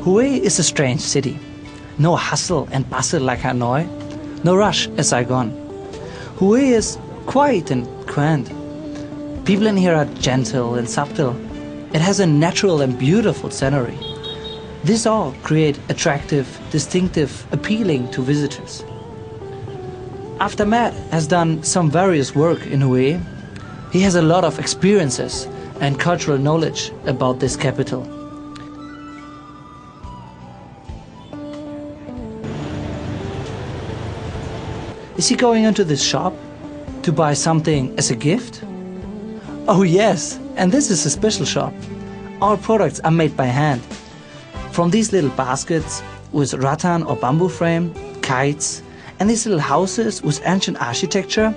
Hue is a strange city. No hustle and bustle like Hanoi, no rush as Saigon. Hue is quiet and quaint. People in here are gentle and subtle. It has a natural and beautiful scenery. This all create attractive, distinctive, appealing to visitors. After Matt has done some various work in Hue, he has a lot of experiences and cultural knowledge about this capital. Is he going into this shop to buy something as a gift? Oh yes, and this is a special shop. All products are made by hand. From these little baskets with rattan or bamboo frame, kites, and these little houses with ancient architecture.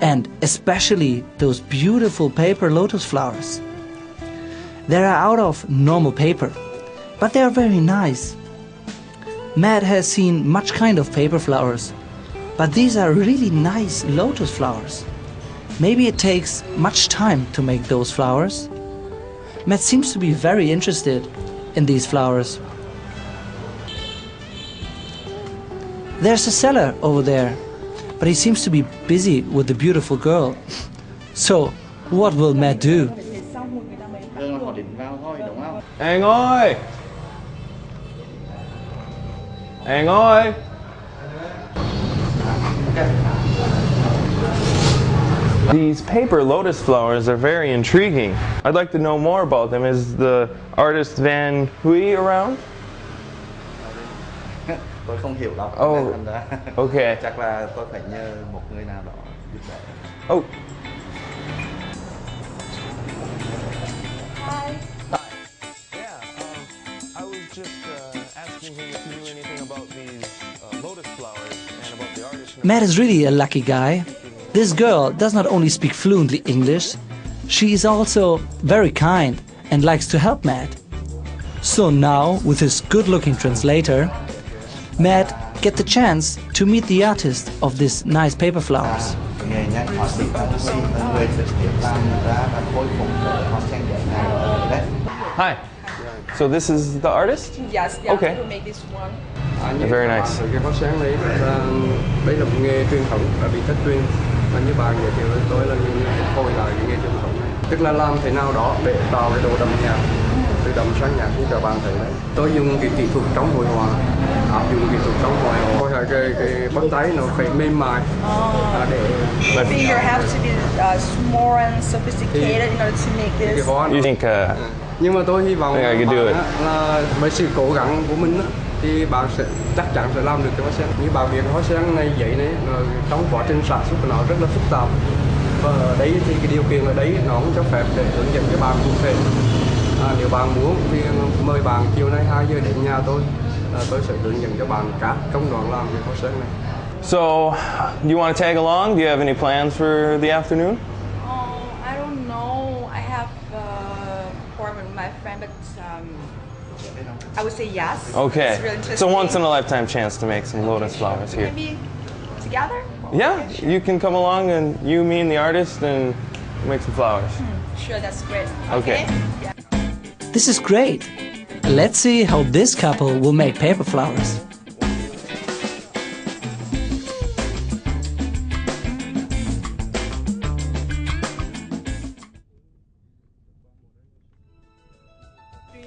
And especially those beautiful paper lotus flowers. They are out of normal paper, but they are very nice. Matt has seen much kind of paper flowers, but these are really nice lotus flowers. Maybe it takes much time to make those flowers. Matt seems to be very interested in these flowers. There's a seller over there, but he seems to be busy with the beautiful girl. So, what will Matt do? An ơi! An ơi! These paper lotus flowers are very intriguing. I'd like to know more about them. Is the artist Van Huy around? Tôi không hiểu lắm. Oh, okay. Chắc là tôi phải nhờ một người nào đó giúp đỡ. Oh. Hi. Yeah, I was just asking him if he knew anything about these lotus flowers and about the artist. Matt is really a lucky guy. This girl does not only speak fluently English, she is also very kind and likes to help Matt. So now, with his good-looking translator, Matt get the chance to meet the artist of these nice paper flowers. Hi. So this is the artist? Yes, yeah, Okay. who make this one. Very nice. Cái pháo sáng đấy là một nghề truyền thống và bị thất truyền. Và như bạn giới thiệu với tôi là những hồi lại cái nghề truyền thống này. Tức là làm thế nào đó để tạo cái độ đậm nhạc, từ đậm sáng nhạc như các bạn thấy đấy. Tôi dùng cái kỹ thuật trong hội họa, áp dụng kỹ thuật trong hội họa. Tôi cái bắt tay nó phải mềm mại để. The figure has to be small and sophisticated in order to make this. You think? Nhưng mà tôi hy vọng I can do it. là với sự cố gắng của mình thì bạn sẽ chắc chắn sẽ làm được cái hoa sen. Như bạn biết hoa sen này giấy này trong quá trình sản xuất của nó rất là phức tạp, và ở đấy thì cái điều kiện ở đấy nó không cho phép để hướng dẫn cho bạn cụ thể. Nếu bạn muốn thì mời bạn chiều nay 2 giờ đến nhà tôi sẽ hướng dẫn cho bạn các công đoạn làm cái hoa sen này. So, you want to tag along? Do you have any plans for the afternoon? I don't know. I have appointment with my friend, but I would say yes. Okay. It's really interesting. It's a once-in-a-lifetime chance to make some lotus flowers here. Maybe together? Yeah, you can come along and you, me, and the artist and make some flowers. Sure, that's great. Okay. Yeah. This is great. Let's see how this couple will make paper flowers.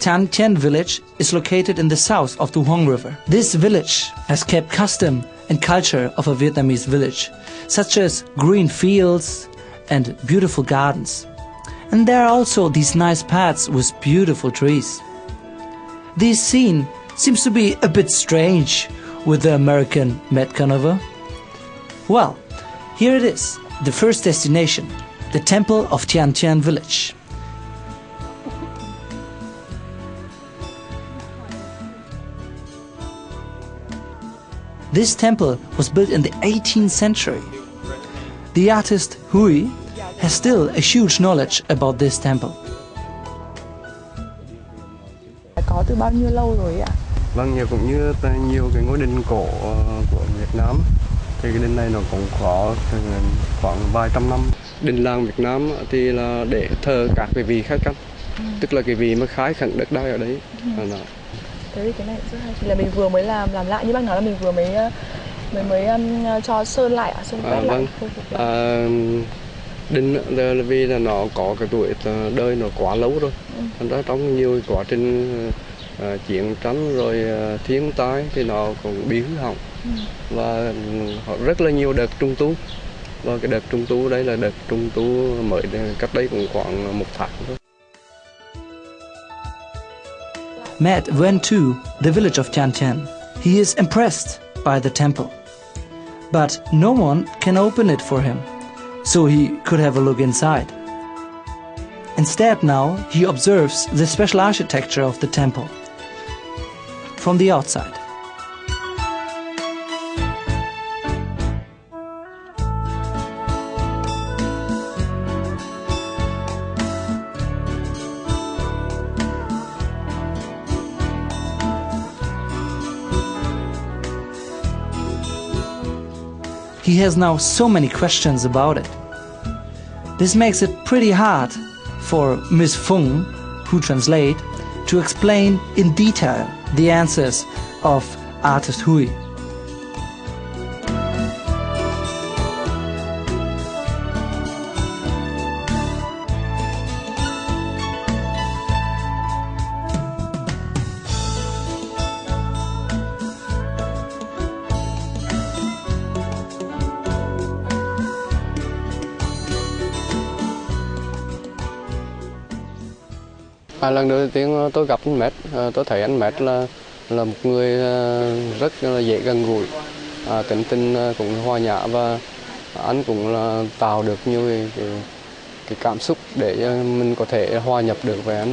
Thanh Tien village is located in the south of the Hoang River. This village has kept custom and culture of a Vietnamese village, such as green fields and beautiful gardens. And there are also these nice paths with beautiful trees. This scene seems to be a bit strange with the American Met Carnival. Well, here it is, the first destination, the temple of Thanh Tien village. This temple was built in the 18th century. The artist Huy has still a huge knowledge about this temple. Có từ bao nhiêu lâu rồi ạ? Vâng, cũng như nhiều cái ngôi đình cổ của Việt Nam Thì cái đình này nó cũng có khoảng vài trăm năm. Đình làng Việt Nam thì là để thờ các cái vị khách căn, tức là cái vị mà khai khẩn đất đai ở đấy. Thế thì cái này rất hay. Thì là mình vừa mới làm lại, như bác nói là mình vừa mới cho sơn lại, sơn quét lại. Vâng. Đình là vì là nó có cái tuổi đời nó quá lâu rồi. Thành ra trong nhiều quá trình chiến tranh rồi thiên tai thì nó cũng bị hư hỏng. Và họ rất là nhiều đợt trung tu. Và cái đợt trung tu đây là đợt trung tu mới cách đây cũng khoảng 1 tháng thôi. Matt went to the village of Thanh Tien. He is impressed by the temple. But no one can open it for him, so he could have a look inside. Instead now, he observes the special architecture of the temple from the outside. He has now so many questions about it. This makes it pretty hard for Ms. Fung, who translate, to explain in detail the answers of artist Hui. Lần đầu tiên tôi gặp anh Matt, tôi thấy anh Matt là một người rất là dễ gần gũi, tính tình cũng hòa nhã, và anh cũng là tạo được nhiều cái cảm xúc để mình có thể hòa nhập được với anh.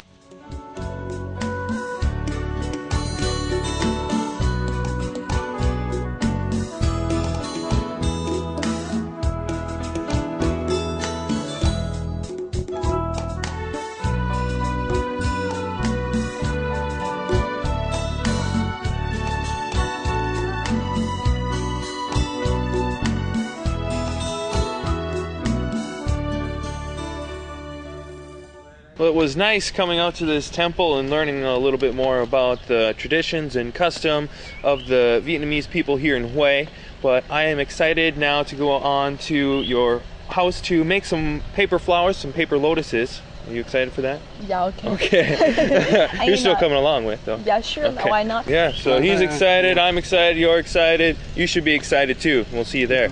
Well, it was nice coming out to this temple and learning a little bit more about the traditions and custom of the Vietnamese people here in Hue. But I am excited now to go on to your house to make some paper flowers, some paper lotuses. Are you excited for that? Yeah, okay. Okay. You're still coming along with, though. Yeah, sure. Okay. Why not? Yeah, so he's excited, I'm excited, you're excited. You should be excited too. We'll see you there.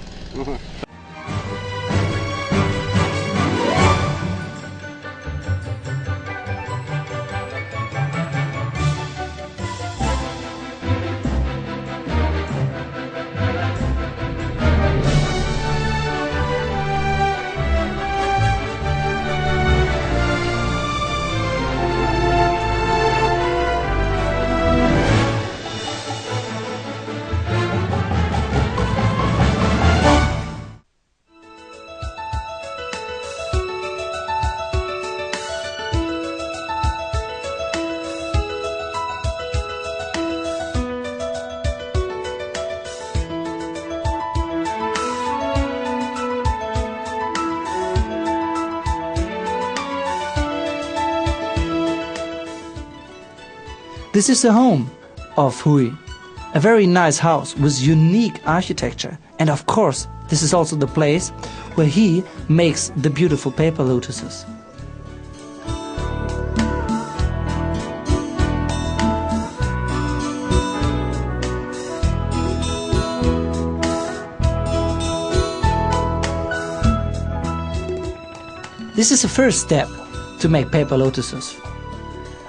This is the home of Hui, a very nice house with unique architecture, and of course this is also the place where he makes the beautiful paper lotuses. This is the first step to make paper lotuses.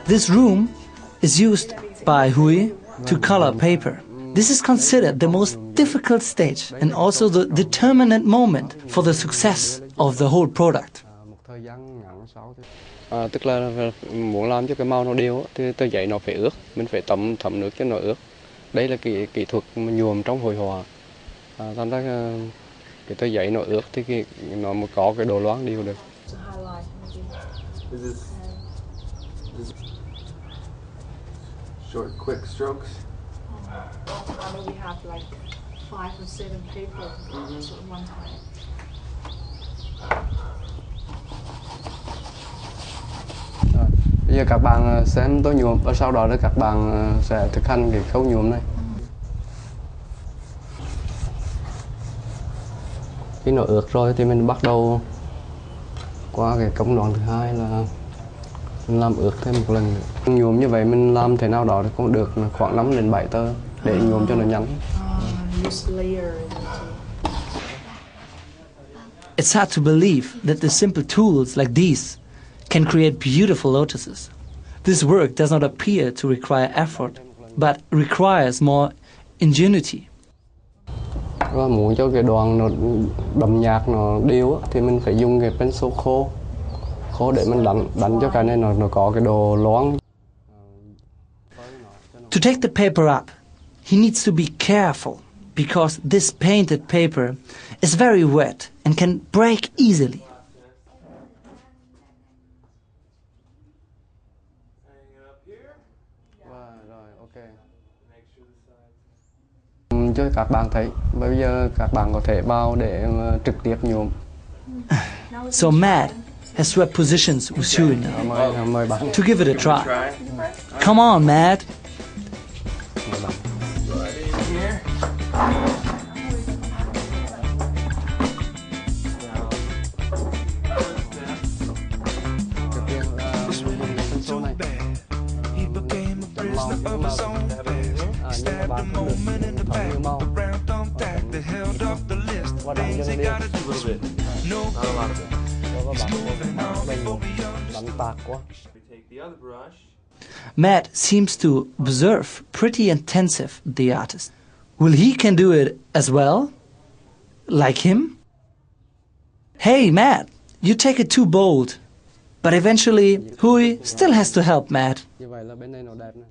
This room is used by Hui to color paper. This is considered the most difficult stage and also the determinant moment for the success of the whole product. Tức là muốn làm cho cái màu nó đều thì tờ giấy nó phải ướt, mình phải thấm nước cho nó ướt. Đây là kỹ thuật nhuộm trong hội họa. Thành ra cái tờ giấy nó ướt thì nó mới có cái độ loáng đều được. Short, quick strokes. We have like 5 or 7 paper at one time. Bây giờ các bạn xem tôi nhuộm và sau đó là các bạn sẽ thực hành cái khâu nhuộm này. Khi nó ướt rồi thì mình bắt đầu qua cái công đoạn thứ hai là mình làm ướt thêm một lần nữa. Nhuộm như vậy mình làm thế nào đó thì cũng được khoảng 5 đến 7 tơ để nhuộm cho nó nhanh. It's hard to believe that the simple tools like these can create beautiful lotuses. This work does not appear to require effort, but requires more ingenuity. Và muốn cho cái đoạn nó đậm nhạt nó đều á, thì mình phải dùng cái pencil khô để mình đánh cho cái này nó có cái độ loãng. To take the paper up, he needs to be careful because this painted paper is very wet and can break easily. Cho các bạn thấy, bây giờ các bạn có thể vào để trực tiếp nhuộm. So Matt has swept positions with Shui now. Mời bạn. To give it a try. Come on, Matt. Matt seems to observe pretty intensive the artist. Will he can do it as well? Like him? Hey, Matt, you take it too bold. But eventually, Hui still has to help Matt. Như vậy là bên đây nó đẹp này.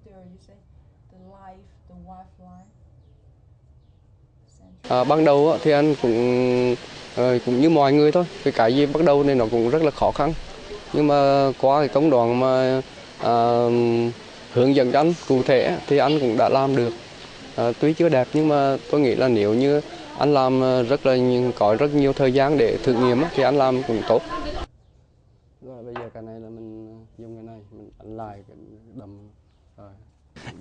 Ban đầu thì anh cũng như mọi người thôi. Cái gì bắt đầu nên nó cũng rất là khó khăn. Nhưng mà qua cái công đoạn mà hướng dẫn cho anh cụ thể thì anh cũng đã làm được. Tuy chưa đẹp nhưng mà tôi nghĩ là nếu như anh làm có rất nhiều thời gian để thử nghiệm thì anh làm cũng tốt. Rồi bây giờ cái này là mình dùng cái này mình đánh lại cái đầm rồi.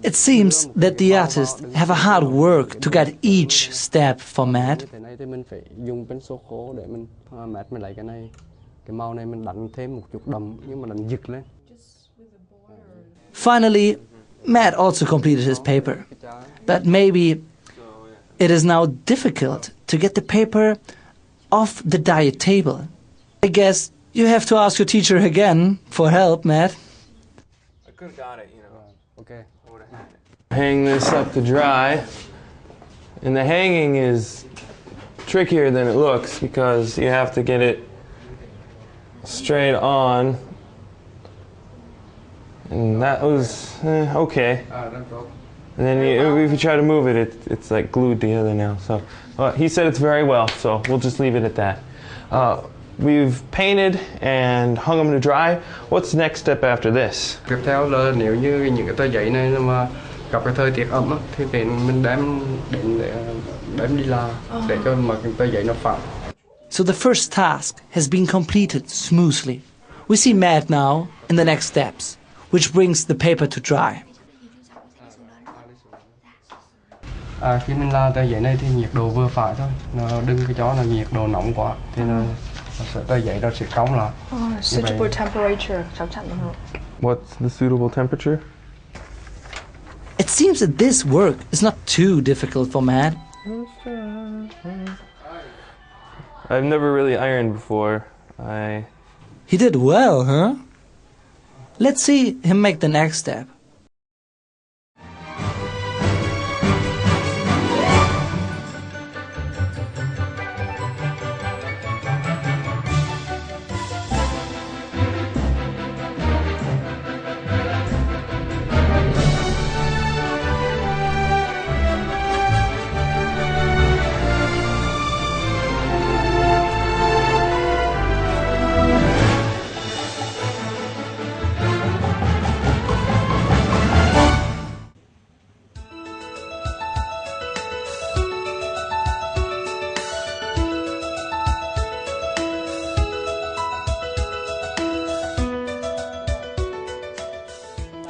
It seems that the artists have a hard work to get each step for Matt. Thế này thì mình phải dùng pencil khô để mình Matt mình lấy cái này. Cái màu này mình đánh thêm một chút đậm nhưng mà đánh giật lên. Finally, Matt also completed his paper. But maybe it is now difficult to get the paper off the diet table. I guess you have to ask your teacher again for help, Matt. I could have got it, you know. Okay. Hang this up to dry. And the hanging is trickier than it looks because you have to get it straight on. And that was okay. And then if you try to move it, it's like glued together now. So he said it's very well, so we'll just leave it at that. We've painted and hung them to dry. What's the next step after this? Tiếp theo là nếu như những cái tờ giấy này mà gặp cái thời tiết ẩm thì mình đem đi làm để cho mà cái tờ giấy nó phẳng. So the first task has been completed smoothly. We see Matt now in the next steps, which brings the paper to dry. Khi mình làm tờ giấy này thì nhiệt độ vừa phải thôi, nó đừng có cho nó nhiệt độ nóng quá thì tờ giấy nó sẽ cong lại. Suitable temperature, chắc chắn rồi. What's the suitable temperature? It seems that this work is not too difficult for Matt. I've never really ironed before. He did well, huh? Let's see him make the next step.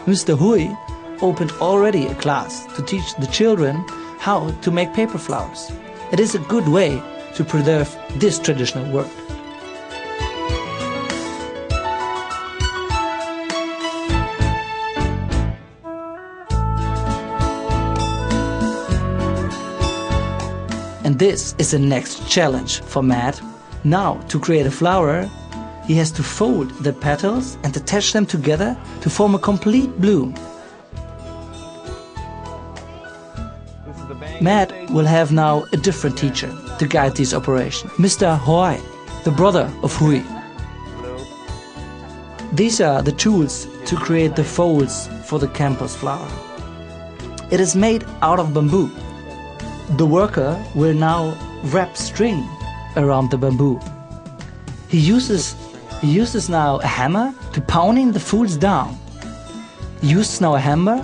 Mr. Hui opened already a class to teach the children how to make paper flowers. It is a good way to preserve this traditional work. And this is the next challenge for Matt. Now, to create a flower, he has to fold the petals and attach them together to form a complete bloom. Matt will have now a different teacher to guide this operation, Mr. Hoi, the brother of Hui. These are the tools to create the folds for the campus flower. It is made out of bamboo. The worker will now wrap string around the bamboo. He uses now a hammer to pounding the folds down. He uses now a hammer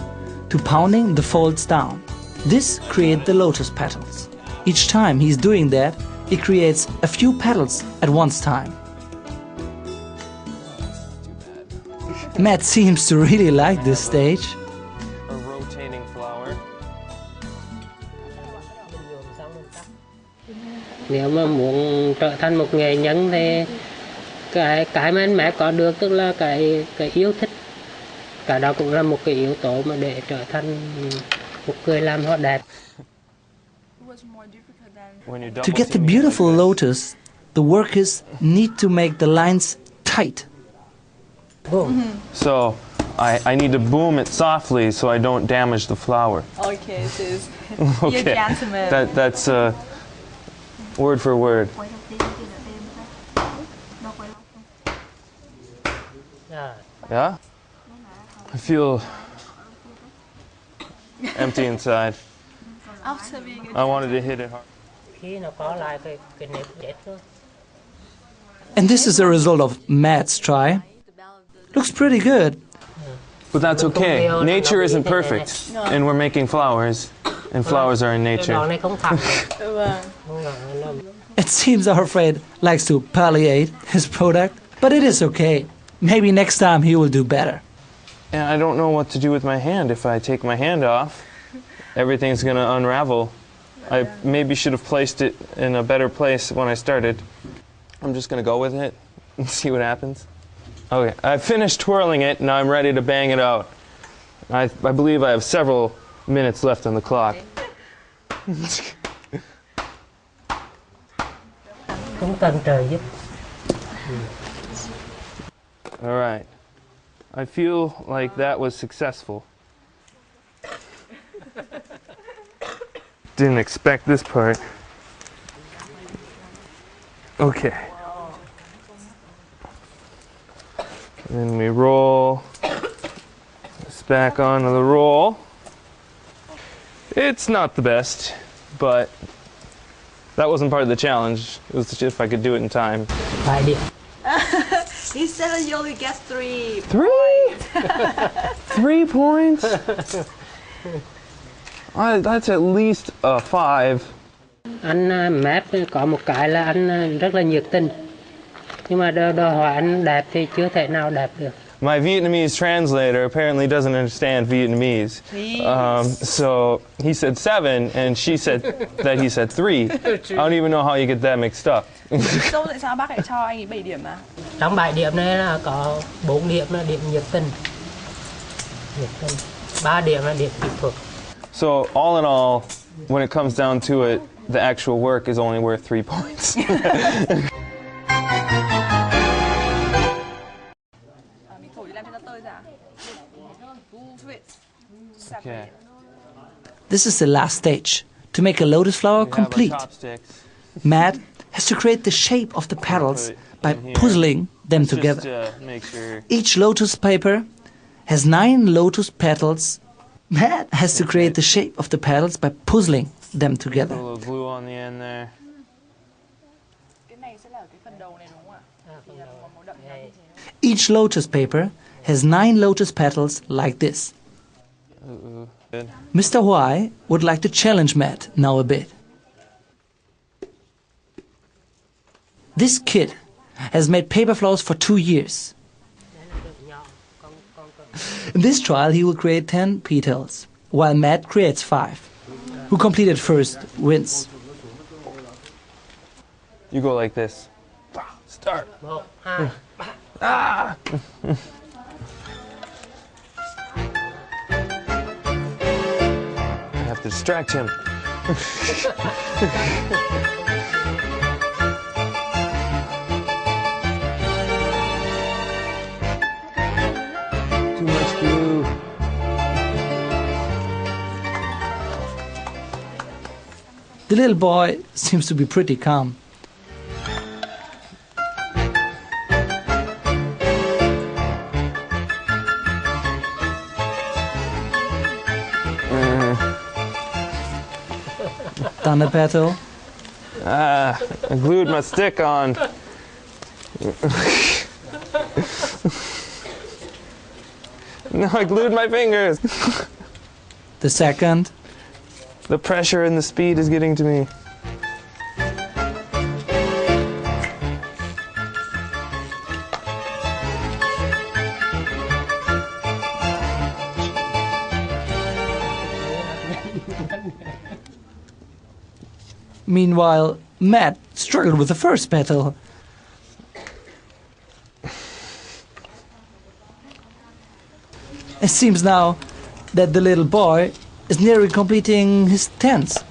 to pounding the folds down. This creates the lotus petals. Each time he's doing that, he creates a few petals at one time. Matt seems to really like this stage. A rotating flower. Nếu mà muốn trở thành một nghệ nhân thì cái mà anh mẹ có được tức là cái yêu thích. Cả đó cũng là một cái yếu tố mà để trở thành một người làm hoa đẹp. To get the beautiful lotus, the workers need to make the lines tight. Boom. So I need to boom it softly so I don't damage the flower. Okay, sis. Okay. You're a gentleman. That's word for word. Yeah? I feel empty inside. After being I wanted to hit it hard. Khi nó có lại cái nếp chết thôi. And this is a result of Matt's try. Looks pretty good. But that's okay. Nature isn't perfect. And we're making flowers. And flowers are in nature. Cái này không thật. It seems our friend likes to palliate his product, but it is okay. Maybe next time he will do better. And I don't know what to do with my hand. If I take my hand off, everything's going to unravel. I maybe should have placed it in a better place when I started. I'm just going to go with it and see what happens. Okay, I finished twirling it. Now I'm ready to bang it out. I believe I have several minutes left on the clock. Không cần trời giúp. All right. I feel like that was successful. Didn't expect this part. Okay. Then we roll this back onto the roll. It's not the best, but that wasn't part of the challenge. It was just if I could do it in time. Vài điểm. He said that you only get 3. 3? 3 points? That's at least a 5. Anh Map có một cái là anh rất là nhiệt tình. Nhưng mà đòi hỏi anh đẹp thì chưa thể nào đẹp được. My Vietnamese translator apparently doesn't understand Vietnamese. So he said 7 and she said that he said 3. I don't even know how you get that mixed up. Sao tại sao bác lại cho anh ấy 7 điểm à? Trong 7 điểm này là có 4 điểm là điểm nhiệt tình. 3 điểm là điểm kỹ thuật. So all in all, when it comes down to it, the actual work is only worth 3 points. Okay. This is the last stage. To make a lotus flower complete, Matt has to create the shape of the petals by puzzling them together. Make sure. Each lotus paper has 9 lotus petals. Matt has to create the shape of the petals by puzzling them together. A little glue on the end there. Each lotus paper has 9 lotus petals like this. Good. Mr. Huai would like to challenge Matt now a bit. This kid has made paper flowers for 2 years. In this trial, he will create 10 petals, while Matt creates 5. Who completed first wins. You go like this. Start. Ah! I have to distract him. Too much glue. The little boy seems to be pretty calm. Done a petal. I glued my stick on. No, I glued my fingers. The second. The pressure and the speed is getting to me. Meanwhile, Matt struggled with the first petal. It seems now that the little boy is nearly completing his 10th.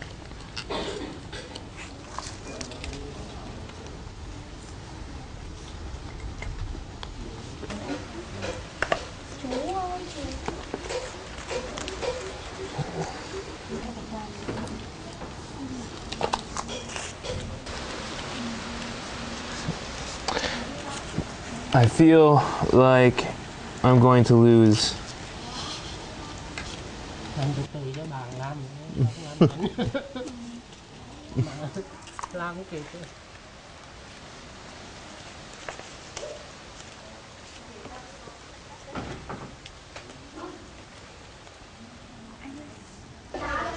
I feel like I'm going to lose.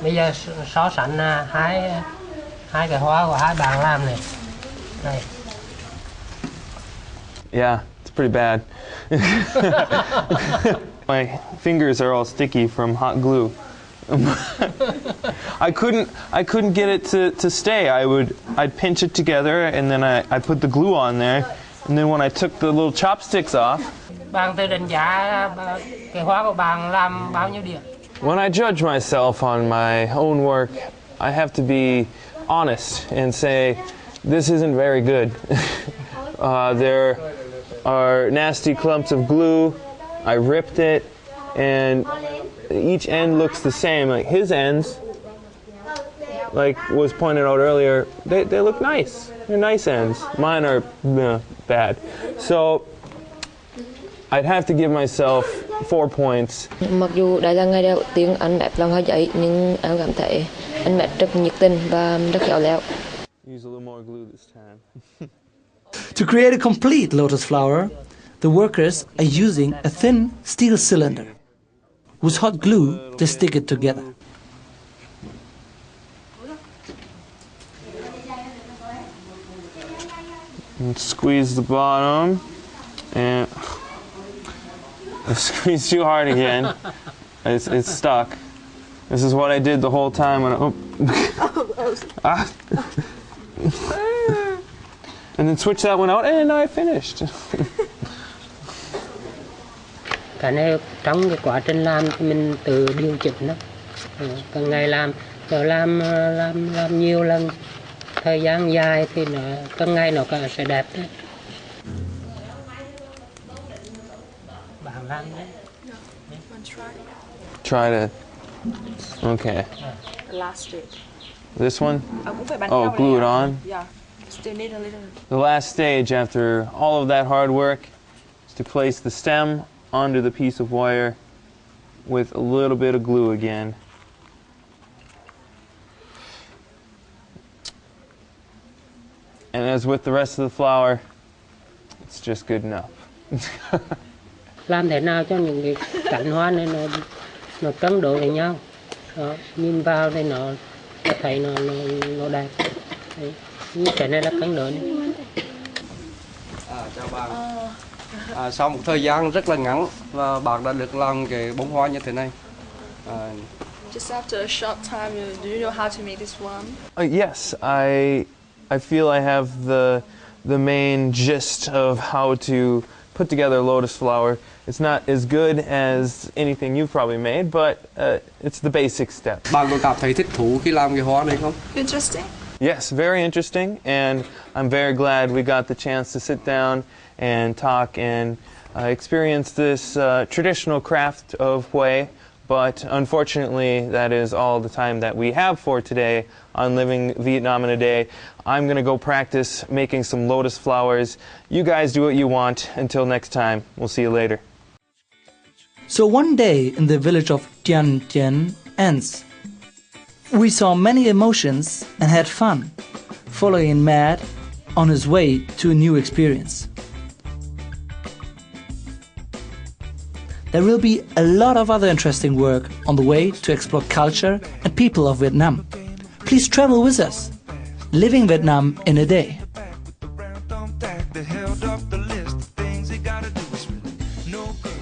Bây giờ so sánh hai cái hoa của hai bạn làm này. Đây. Yeah, it's pretty bad. My fingers are all sticky from hot glue. I couldn't get it to stay. I'd pinch it together and then I put the glue on there, and then when I took the little chopsticks off. Bạn tự đánh giá cái hoa của bạn làm bao nhiêu điểm? When I judge myself on my own work, I have to be honest and say this isn't very good. There are nasty clumps of glue. I ripped it, and each end looks the same. Like his ends, like was pointed out earlier, they look nice. They're nice ends. Mine are bad. So I'd have to give myself 4 points. Mặc dù đây là ngày đầu tiên anh Map làm hoa giấy, nhưng em cảm thấy anh Map rất nhiệt tình và rất khéo léo. Use a little more glue this time. To create a complete lotus flower, the workers are using a thin steel cylinder. With hot glue, they stick it together. And squeeze the bottom, and I squeeze too hard again. It's stuck. This is what I did the whole time when I... And then switch that one out, and I finished. Cái này trong cái quá trình làm thì mình tự điều chỉnh đó. Càng ngày làm, rồi làm nhiều lần, thời gian dài thì nó càng ngày nó càng sẽ đẹp đấy. Bạn làm đấy. Try to. Okay. The last stage. This one? Cũng phải bắn Oh, theo glue này it à? on? Yeah. Still need a little. The last stage after all of that hard work is to place the stem onto the piece of wire with a little bit of glue again. And as with the rest of the flower, it's just good enough. Làm thế nào cho những cái cánh hoa này nó cân đối với nhau. Đó, nhìn vào thì nó thấy nó đẹp. Đấy. Như cái này là cân đối. Chào bạn. Sau một thời gian rất là ngắn và bạn đã được làm cái bông hoa như thế này. Just after a short time, do you know how to make this one? Yes, I feel I have the main gist of how to put together a lotus flower. It's not as good as anything you've probably made, but it's the basic step. Bạn có cảm thấy thích thú khi làm cái hoa này không? Interesting. Yes, very interesting, and I'm very glad we got the chance to sit down and talk and experience this traditional craft of giay. But unfortunately, that is all the time that we have for today on Living Vietnam in a Day. I'm going to go practice making some lotus flowers. You guys do what you want. Until next time, we'll see you later. So one day in the village of Thanh Tien ends. We saw many emotions and had fun, following Matt on his way to a new experience. There will be a lot of other interesting work on the way to explore culture and people of Vietnam. Please travel with us. Living Vietnam in a Day. That held up the list of things you gotta do is really no good.